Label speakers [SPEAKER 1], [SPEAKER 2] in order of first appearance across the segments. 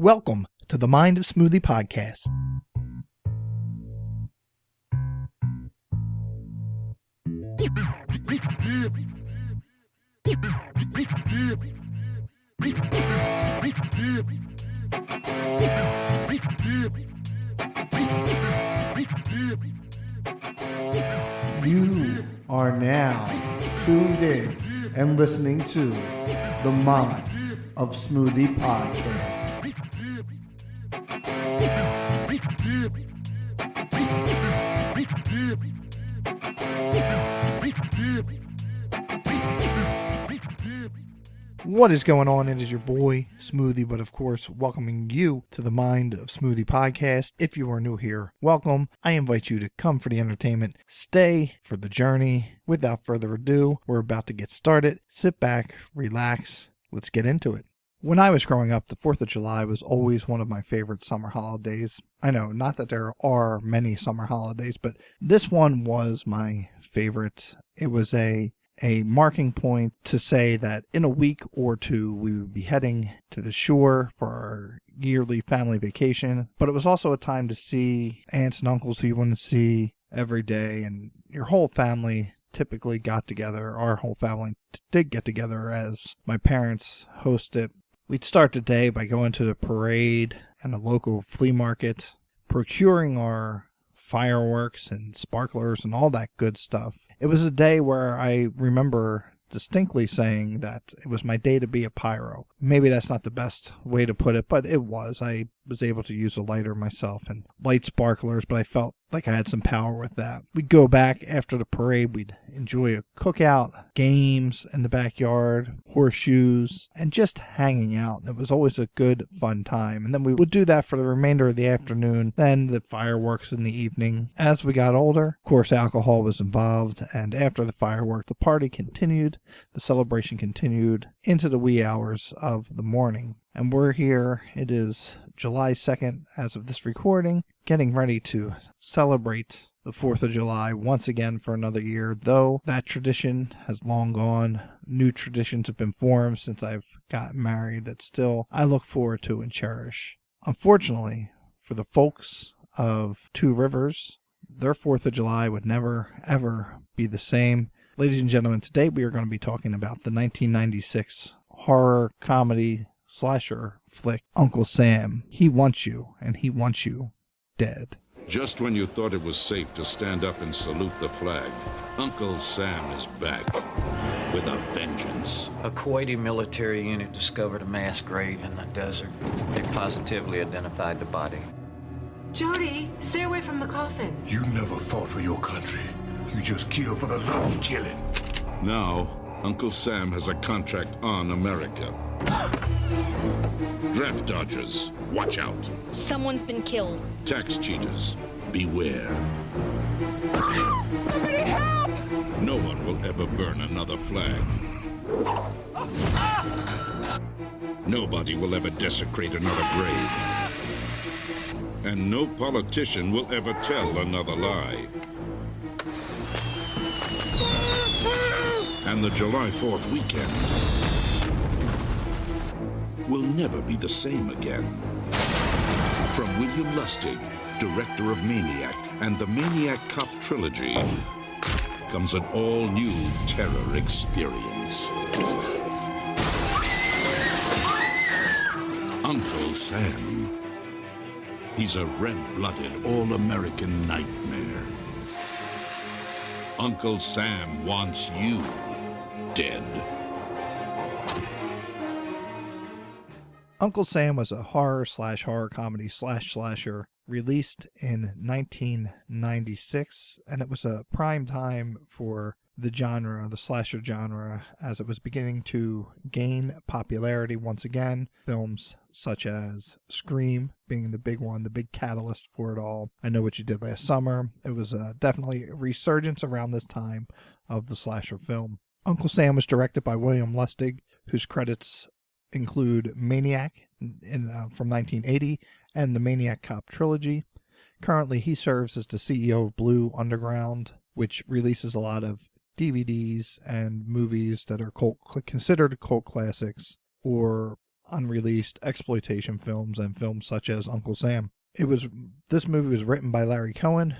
[SPEAKER 1] Welcome to the Mind of Smoothie podcast.
[SPEAKER 2] You are now tuned in and listening to the Mind of Smoothie podcast.
[SPEAKER 1] What is going on? It is your boy, Smoothie, but of course, welcoming you to the Mind of Smoothie podcast. If you are new here, welcome. I invite you to come for the entertainment, stay for the journey. Without further ado, we're about to get started. Sit back, relax, let's get into it. When I was growing up, the 4th of July was always one of my favorite summer holidays. I know, not that there are many summer holidays, but this one was my favorite. It was a marking point to say that in a week or two we would be heading to the shore for our yearly family vacation, but it was also a time to see aunts and uncles who you wouldn't see every day, and your whole family typically got together. Our whole family did get together as my parents hosted. We'd start the day by going to the parade and a local flea market, procuring our fireworks and sparklers and all that good stuff. It was a day where I remember distinctly saying that it was my day to be a pyro. Maybe that's not the best way to put it, but it was. I was able to use a lighter myself and light sparklers, but I felt like I had some power with that. We'd go back after the parade. We'd enjoy a cookout, games in the backyard, horseshoes, and just hanging out. It was always a good, fun time. And then we would do that for the remainder of the afternoon, then the fireworks in the evening. As we got older, of course, alcohol was involved, and after the fireworks, the party continued, the celebration continued into the wee hours of the morning. And we're here, it is July 2nd as of this recording, getting ready to celebrate the 4th of July once again for another year. Though that tradition has long gone, new traditions have been formed since I've gotten married that still I look forward to and cherish. Unfortunately, for the folks of Two Rivers, their 4th of July would never, ever be the same. Ladies and gentlemen, today we are going to be talking about the 1996 horror comedy slasher flick, Uncle Sam. He wants you, and he wants you dead.
[SPEAKER 3] Just when you thought it was safe to stand up and salute the flag, Uncle Sam is back with a vengeance.
[SPEAKER 4] A Kuwaiti military unit discovered a mass grave in the desert. They positively identified the body.
[SPEAKER 5] Jody, stay away from the coffin.
[SPEAKER 6] You never fought for your country. You just kill for the love of killing.
[SPEAKER 3] Now, Uncle Sam has a contract on America. Draft dodgers, watch out.
[SPEAKER 7] Someone's been killed.
[SPEAKER 3] Tax cheaters, beware.
[SPEAKER 7] Somebody help!
[SPEAKER 3] No one will ever burn another flag. Nobody will ever desecrate another grave. And no politician will ever tell another lie. And the July 4th weekend will never be the same again. From William Lustig, director of Maniac and the Maniac Cop trilogy, comes an all-new terror experience. Uncle Sam. He's a red-blooded, all-American nightmare. Uncle Sam wants you dead.
[SPEAKER 1] Uncle Sam was a horror comedy slasher released in 1996, and it was a prime time for the genre, the slasher genre, as it was beginning to gain popularity once again. Films such as Scream being the big one, the big catalyst for it all. I Know What You Did Last Summer. It was definitely a resurgence around this time of the slasher film. Uncle Sam was directed by William Lustig, whose credits include Maniac from 1980 and the Maniac Cop trilogy. Currently, he serves as the CEO of Blue Underground, which releases a lot of DVDs and movies that are considered cult classics or unreleased exploitation films and films such as Uncle Sam. This movie was written by Larry Cohen,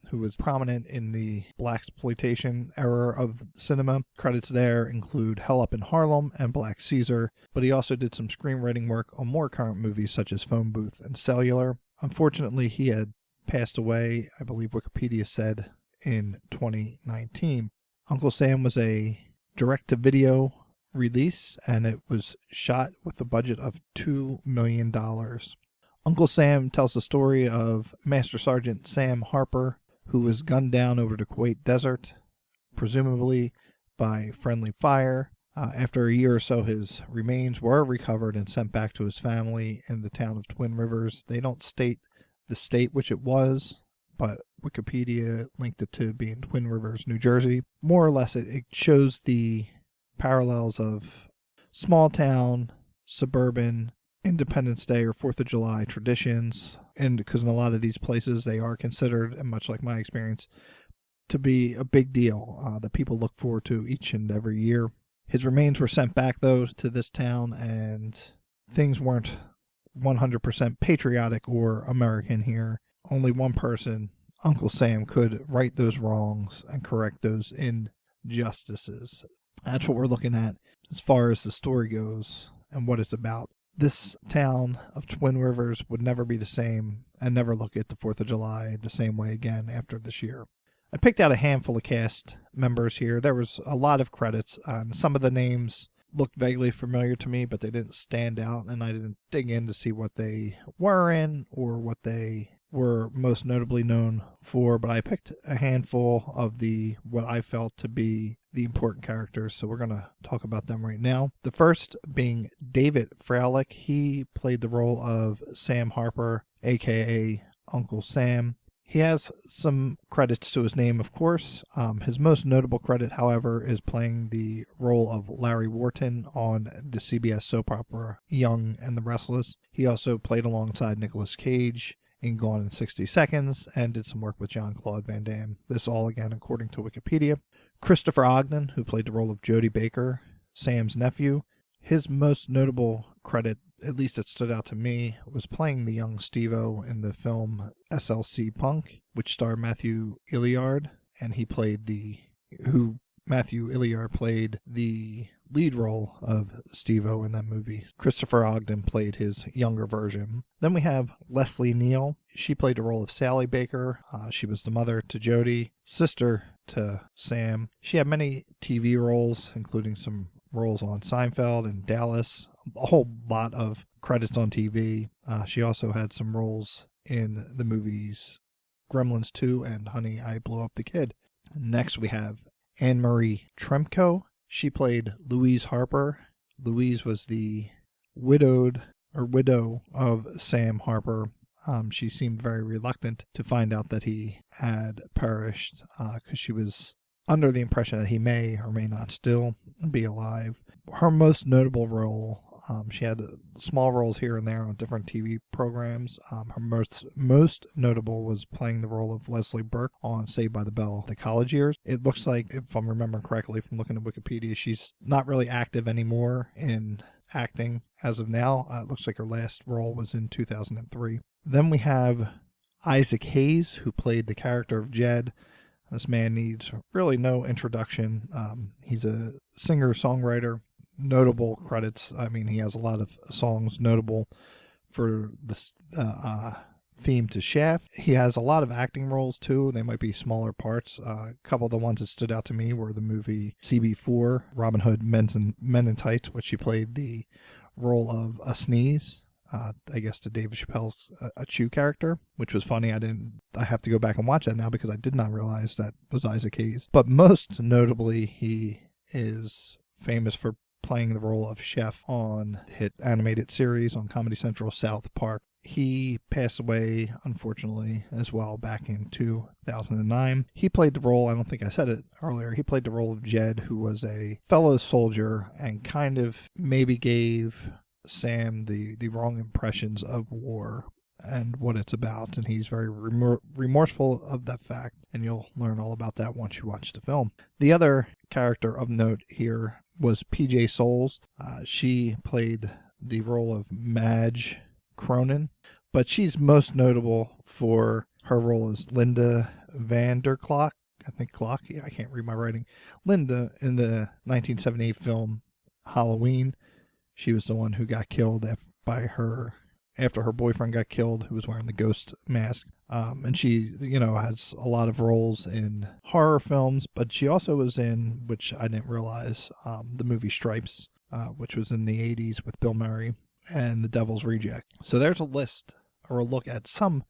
[SPEAKER 1] who was prominent in the blaxploitation era of cinema. Credits there include Hell Up in Harlem and Black Caesar, but he also did some screenwriting work on more current movies such as Phone Booth and Cellular. Unfortunately, he had passed away, I believe Wikipedia said, in 2019. Uncle Sam was a direct-to-video release, and it was shot with a budget of $2 million. Uncle Sam tells the story of Master Sergeant Sam Harper, who was gunned down over the Kuwait desert, presumably by friendly fire. After a year or so, his remains were recovered and sent back to his family in the town of Twin Rivers. They don't state the state which it was, but Wikipedia linked it to being Twin Rivers, New Jersey. More or less, it shows the parallels of small town, suburban, Independence Day or 4th of July traditions. And because in a lot of these places, they are considered, and much like my experience, to be a big deal that people look forward to each and every year. His remains were sent back, though, to this town, and things weren't 100% patriotic or American here. Only one person, Uncle Sam, could right those wrongs and correct those injustices. That's what we're looking at as far as the story goes and what it's about. This town of Twin Rivers would never be the same and never look at the 4th of July the same way again after this year. I picked out a handful of cast members here. There was a lot of credits. Some of the names looked vaguely familiar to me, but they didn't stand out, and I didn't dig in to see what they were in or what they were most notably known for, but I picked a handful of what I felt to be the important characters, so we're going to talk about them right now. The first being David Freilich. He played the role of Sam Harper, aka Uncle Sam. He has some credits to his name, of course. His most notable credit, however, is playing the role of Larry Wharton on the CBS soap opera Young and the Restless. He also played alongside Nicolas Cage in Gone in 60 Seconds and did some work with Jean-Claude Van Damme. This all, again, according to Wikipedia. Christopher Ogden, who played the role of Jody Baker, Sam's nephew. His most notable credit, at least that stood out to me, was playing the young Steve-O in the film SLC Punk, which starred Matthew Illiard, and Matthew Illiard played the lead role of Steve-O in that movie. Christopher Ogden played his younger version. Then we have Leslie Neal. She played the role of Sally Baker. She was the mother to Jody, sister to Sam. She had many TV roles, including some roles on Seinfeld and Dallas, a whole lot of credits on TV. She also had some roles in the movies Gremlins 2 and Honey, I Blew Up the Kid. Next we have Anne-Marie Tremko. She played Louise Harper. Louise was the widow of Sam Harper. She seemed very reluctant to find out that he had perished because she was under the impression that he may or may not still be alive. Her most notable role, she had small roles here and there on different TV programs. Her most notable was playing the role of Leslie Burke on Saved by the Bell, The College Years. It looks like, if I'm remembering correctly from looking at Wikipedia, she's not really active anymore in acting as of now. It looks like her last role was in 2003. Then we have Isaac Hayes, who played the character of Jed. This man needs really no introduction. He's a singer-songwriter. Notable credits. I mean, he has a lot of songs notable for the theme to Shaft. He has a lot of acting roles, too. They might be smaller parts. A couple of the ones that stood out to me were the movie CB4, Robin Hood Men in Tights, which he played the role of a sneeze. I guess to David Chappelle's a Chew character, which was funny. I have to go back and watch that now because I did not realize that was Isaac Hayes. But most notably, he is famous for playing the role of Chef on the hit animated series on Comedy Central, South Park. He passed away, unfortunately, as well back in 2009. He played the role, I don't think I said it earlier, he played the role of Jed, who was a fellow soldier and kind of maybe gave Sam the wrong impressions of war and what it's about, and he's very remorseful of that fact, and you'll learn all about that once you watch the film. The other character of note here was PJ Souls. She played the role of Madge Cronin, but she's most notable for her role as Linda Vanderklok. I think Clock. Yeah, I can't read my writing. Linda in the 1978 film Halloween. She was the one who got killed after her boyfriend got killed, who was wearing the ghost mask. And she, has a lot of roles in horror films, but she also was in, which I didn't realize, the movie Stripes, which was in the 80s with Bill Murray, and The Devil's Reject. So there's a list or a look at some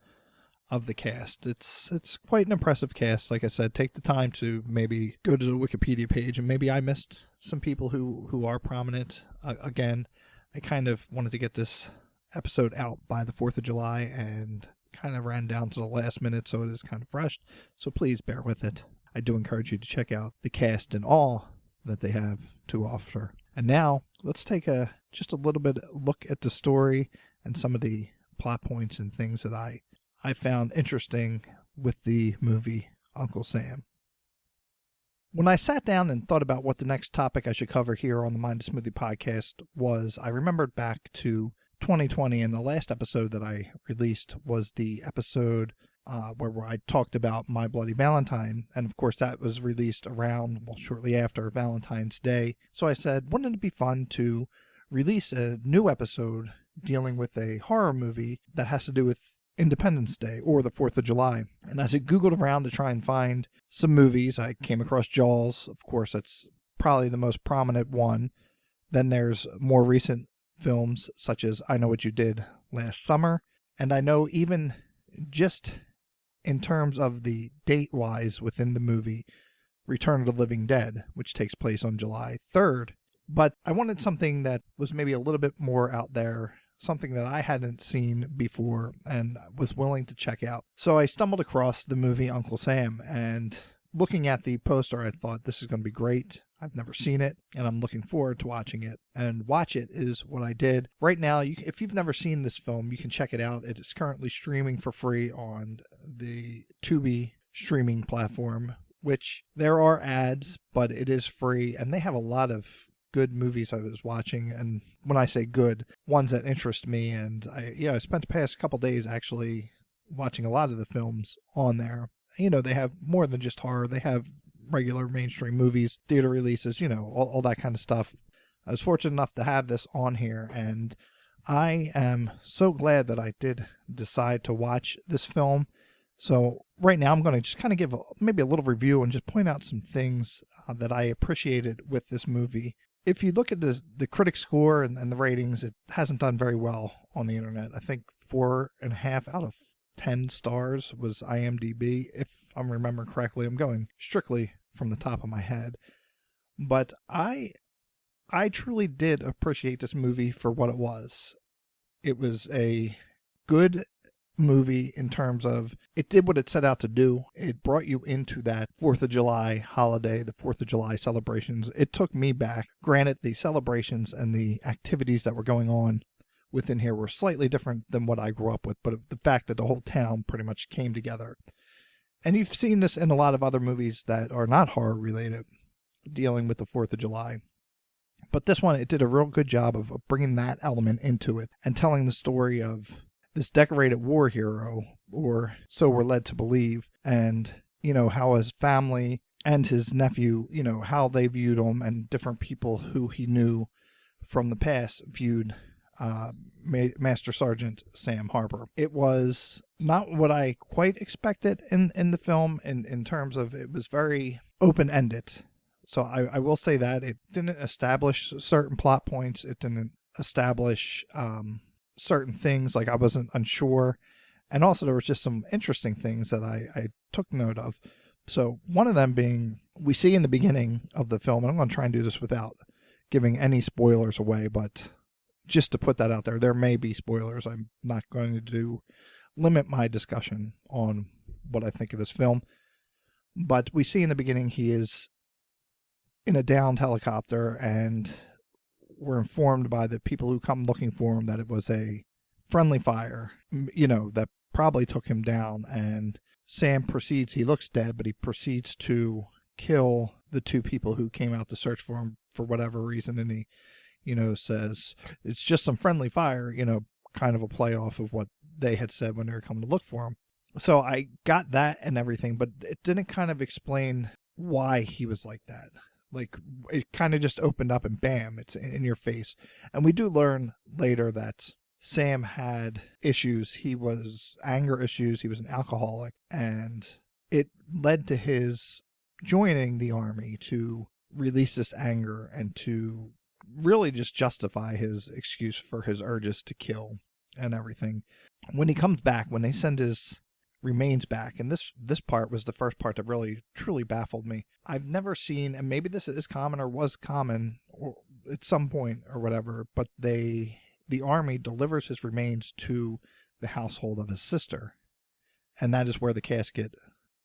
[SPEAKER 1] of the cast. It's quite an impressive cast. Like I said, take the time to maybe go to the Wikipedia page, and maybe I missed some people who are prominent. Again, I kind of wanted to get this episode out by the 4th of July and kind of ran down to the last minute, so it is kind of rushed. So please bear with it. I do encourage you to check out the cast and all that they have to offer. And now let's take just a little bit look at the story and some of the plot points and things that I found interesting with the movie Uncle Sam. When I sat down and thought about what the next topic I should cover here on the Mind of Smoothie podcast was, I remembered back to 2020, and the last episode that I released was the episode where I talked about My Bloody Valentine, and of course that was released shortly after Valentine's Day. So I said, wouldn't it be fun to release a new episode dealing with a horror movie that has to do with Independence Day or the 4th of July? And as I Googled around to try and find some movies, I came across Jaws. Of course, that's probably the most prominent one. Then there's more recent films such as I Know What You Did Last Summer. And I know even just in terms of the date-wise within the movie, Return of the Living Dead, which takes place on July 3rd. But I wanted something that was maybe a little bit more out there, something that I hadn't seen before and was willing to check out. So I stumbled across the movie Uncle Sam, and looking at the poster, I thought this is going to be great. I've never seen it, and I'm looking forward to watching it. And watch it is what I did. Right now, if you've never seen this film, you can check it out. It is currently streaming for free on the Tubi streaming platform, which there are ads, but it is free, and they have a lot of good movies I was watching. And when I say good, ones that interest me. And I spent the past couple days actually watching a lot of the films on there. They have more than just horror. They have regular mainstream movies, theater releases, all that kind of stuff. I was fortunate enough to have this on here, and I am so glad that I did decide to watch this film. So right now I'm going to just kind of give maybe a little review and just point out some things that I appreciated with this movie. If you look at the critic score and the ratings, it hasn't done very well on the internet. I think 4.5 out of 10 stars was IMDb, if I'm remembering correctly. I'm going strictly from the top of my head. But I truly did appreciate this movie for what it was. It was a good movie in terms of it did what it set out to do. It brought you into that 4th of July holiday, the 4th of July celebrations. It took me back. Granted, the celebrations and the activities that were going on within here were slightly different than what I grew up with, but the fact that the whole town pretty much came together. And you've seen this in a lot of other movies that are not horror related, dealing with the 4th of July. But this one, it did a real good job of bringing that element into it and telling the story of this decorated war hero, or so we're led to believe, and, how his family and his nephew, how they viewed him, and different people who he knew from the past viewed Master Sergeant Sam Harper. It was not what I quite expected in the film in terms of it was very open-ended. So I will say that it didn't establish certain plot points. It didn't establish certain things, like I wasn't unsure. And also there was just some interesting things that I took note of. So one of them being, we see in the beginning of the film, and I'm going to try and do this without giving any spoilers away, but just to put that out there may be spoilers. I'm not going to limit my discussion on what I think of this film. But we see in the beginning he is in a downed helicopter, and we're informed by the people who come looking for him that it was a friendly fire, that probably took him down. And Sam proceeds, he looks dead, but he proceeds to kill the two people who came out to search for him for whatever reason. And he, says it's just some friendly fire, kind of a play off of what they had said when they were coming to look for him. So I got that and everything, but it didn't kind of explain why he was like that. Like, it kind of just opened up and bam, it's in your face. And we do learn later that Sam had issues. He was anger issues. He was an alcoholic, and it led to his joining the army to release this anger and to really just justify his excuse for his urges to kill and everything. When he comes back, when they send his remains back, and this part was the first part that really truly baffled me. I've never seen, and maybe this is common or was common or at some point or whatever, but the army delivers his remains to the household of his sister, and that is where the casket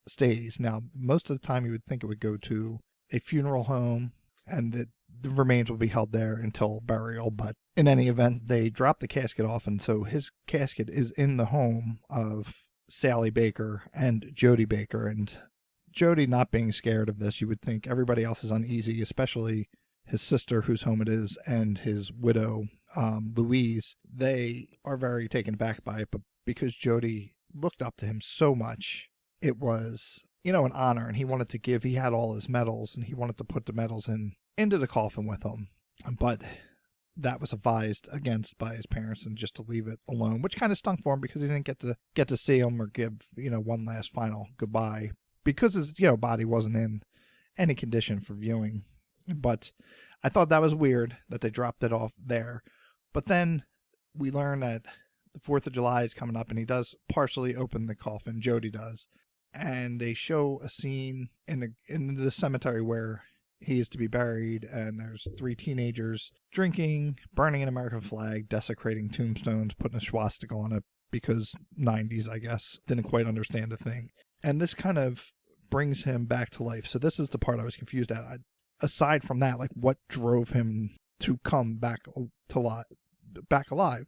[SPEAKER 1] stays. Now, most of the time you would think it would go to a funeral home and that the remains will be held there until burial, but in any event, they drop the casket off, and so his casket is in the home of Sally Baker and Jody Baker. And Jody, not being scared of this, you would think everybody else is uneasy, especially his sister, whose home it is, and his widow, Louise. They are very taken aback by it, but because Jody looked up to him so much, it was, an honor, and he had all his medals, and he wanted to put the medals into the coffin with him. But that was advised against by his parents, and just to leave it alone, which kind of stunk for him because he didn't get to see him or give, one last final goodbye because his, body wasn't in any condition for viewing. But I thought that was weird that they dropped it off there. But then we learn that the 4th of July is coming up, and he does partially open the coffin. Jody does. And they show a scene in the cemetery where he is to be buried, and there's 3 teenagers drinking, burning an American flag, desecrating tombstones, putting a swastika on it because 90s, I guess, didn't quite understand a thing. And this kind of brings him back to life. So this is the part I was confused at. Aside from that, like, what drove him to come back alive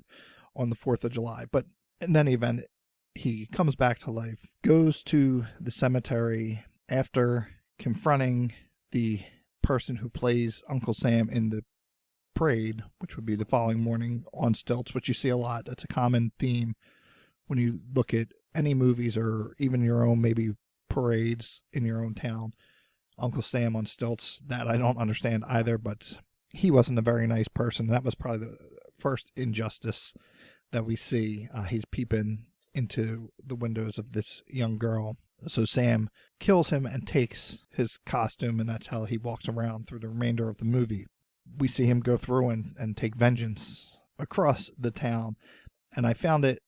[SPEAKER 1] on the 4th of July? But in any event, he comes back to life, goes to the cemetery after confronting the person who plays Uncle Sam in the parade, which would be the following morning, on stilts, which you see a lot. That's a common theme when you look at any movies or even your own maybe parades in your own town. Uncle Sam on stilts, that I don't understand either, but he wasn't a very nice person. That was probably the first injustice that we see. He's peeping into the windows of this young girl. So Sam kills him and takes his costume, and that's how he walks around through the remainder of the movie. We see him go through and take vengeance across the town, and I found it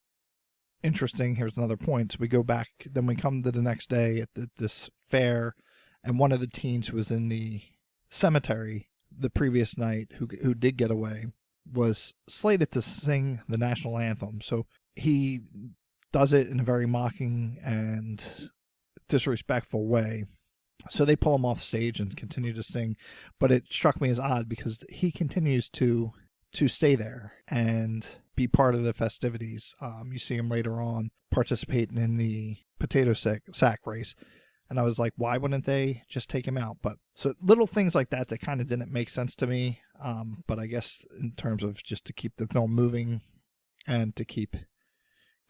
[SPEAKER 1] interesting. Here's another point. So we go back, then we come to the next day at this fair, and one of the teens who was in the cemetery the previous night, who did get away, was slated to sing the national anthem. So he does it in a very mocking and disrespectful way. So they pull him off stage and continue to sing. But it struck me as odd because he continues to stay there and be part of the festivities. You see him later on participating in the potato sack race. And I was like, why wouldn't they just take him out? But so little things like that kind of didn't make sense to me. But I guess in terms of just to keep the film moving and to keep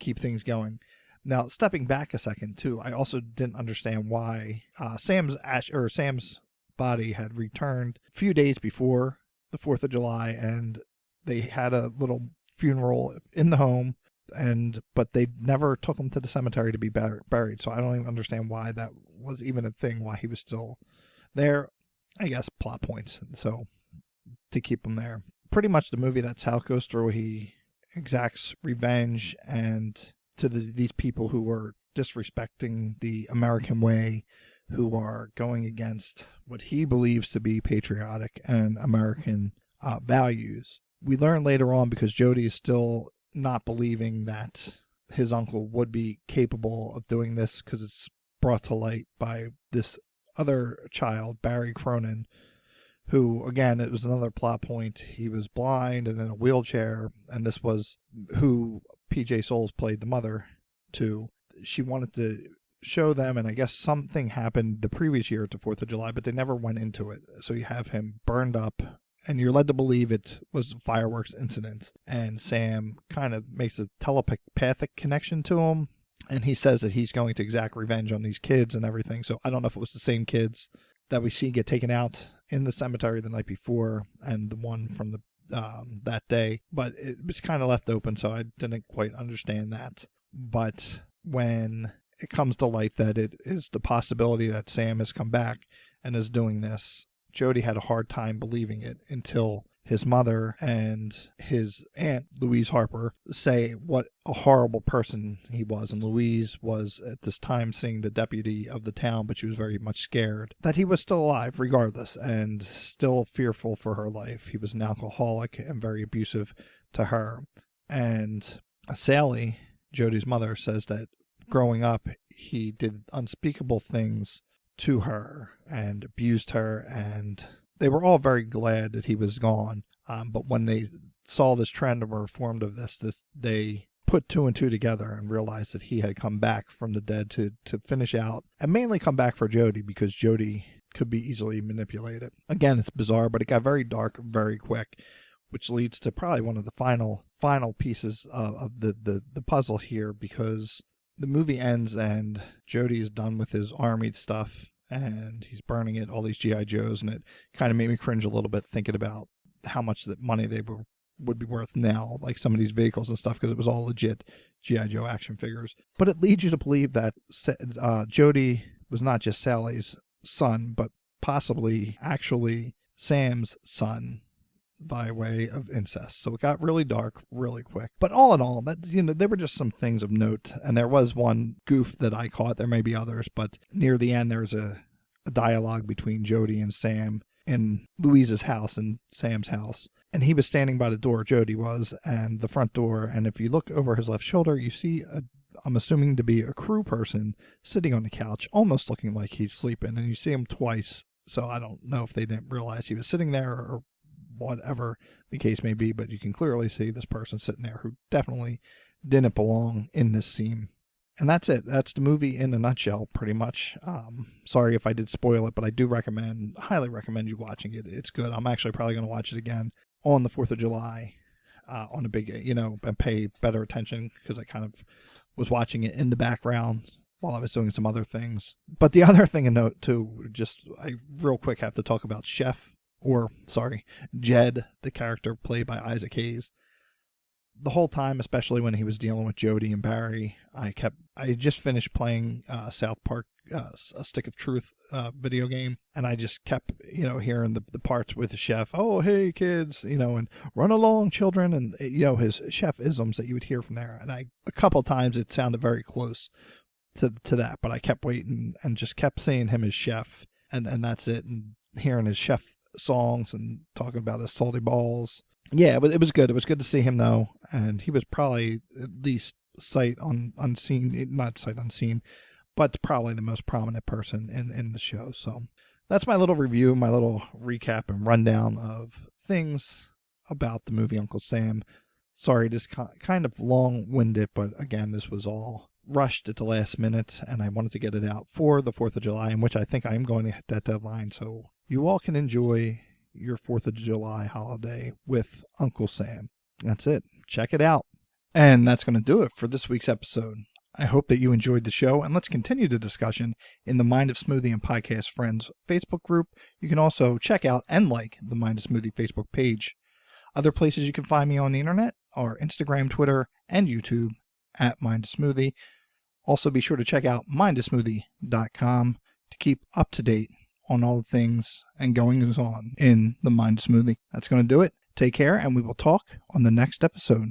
[SPEAKER 1] things going. Now, stepping back a second too, I also didn't understand why Sam's body had returned a few days before the 4th of July, and they had a little funeral in the home, but they never took him to the cemetery to be buried. So I don't even understand why that was even a thing, why he was still there. I guess plot points, so to keep him there. Pretty much the movie, that's how it goes through. He exacts revenge and to these people who were disrespecting the American way, who are going against what he believes to be patriotic and American values. We learn later on, because Jody is still not believing that his uncle would be capable of doing this, because it's brought to light by this other child, Barry Cronin, who, again, it was another plot point. He was blind and in a wheelchair, and this was who PJ Souls played the mother to. She wanted to show them, and I guess something happened the previous year at the 4th of July, but they never went into it. So you have him burned up and you're led to believe it was a fireworks incident. And Sam kind of makes a telepathic connection to him, and he says that he's going to exact revenge on these kids and everything. So I don't know if it was the same kids that we see get taken out in the cemetery the night before and the one from the that day, but it was kind of left open, so I didn't quite understand that. But when it comes to light that it is the possibility that Sam has come back and is doing this, Jody had a hard time believing it until his mother and his aunt, Louise Harper, say what a horrible person he was. And Louise was at this time seeing the deputy of the town, but she was very much scared that he was still alive regardless and still fearful for her life. He was an alcoholic and very abusive to her. And Sally, Jody's mother, says that growing up, he did unspeakable things to her and abused her, and they were all very glad that he was gone. But when they saw this trend and were informed of this, they put two and two together and realized that he had come back from the dead to finish out, and mainly come back for Jody because Jody could be easily manipulated. Again, it's bizarre, but it got very dark very quick, which leads to probably one of the final pieces of the puzzle here, because the movie ends and Jody is done with his army stuff and he's burning it, all these G.I. Joes, and it kind of made me cringe a little bit thinking about how much that money they would be worth now, like some of these vehicles and stuff, because it was all legit G.I. Joe action figures. But it leads you to believe that Jody was not just Sally's son, but possibly actually Sam's son by way of incest. So it got really dark really quick. But all in all, that, there were just some things of note, and there was one goof that I caught. There may be others, but near the end there's a dialogue between Jody and Sam in Louise's house and Sam's house. And he was standing by the door, Jody was, and the front door, and if you look over his left shoulder, you see I'm assuming to be a crew person sitting on the couch, almost looking like he's sleeping, and you see him twice. So I don't know if they didn't realize he was sitting there or whatever the case may be, but you can clearly see this person sitting there who definitely didn't belong in this scene. And that's it. That's the movie in a nutshell, pretty much. Sorry if I did spoil it, but I do highly recommend you watching it. It's good. I'm actually probably going to watch it again on the 4th of July on a big, and pay better attention, because I kind of was watching it in the background while I was doing some other things. But the other thing to note, too, I real quick have to talk about Jed, the character played by Isaac Hayes. The whole time, especially when he was dealing with Jody and Barry, I just finished playing South Park, A Stick of Truth video game, and I just kept, hearing the parts with the chef, oh, hey, kids, and run along, children, and, his chef isms that you would hear from there. And a couple times it sounded very close to that, but I kept waiting and just kept seeing him as chef, and that's it, and hearing his chef songs and talking about his salty balls. Yeah, but it was good. It was good to see him, though, and he was probably at least not sight unseen, but probably the most prominent person in the show. So that's my little review, my little recap and rundown of things about the movie Uncle Sam. Sorry, this kind of long-winded, but again, this was all rushed at the last minute, and I wanted to get it out for the 4th of July, in which I think I am going to hit that deadline, so you all can enjoy your 4th of July holiday with Uncle Sam. That's it. Check it out. And that's going to do it for this week's episode. I hope that you enjoyed the show, and let's continue the discussion in the Mind of Smoothie and Podcast Friends Facebook group. You can also check out and like the Mind of Smoothie Facebook page. Other places you can find me on the internet are Instagram, Twitter, and YouTube at Mind of Smoothie. Also, be sure to check out mindofsmoothie.com to keep up to date on all the things and goings on in the Mind of Smoothie. That's going to do it. Take care, and we will talk on the next episode.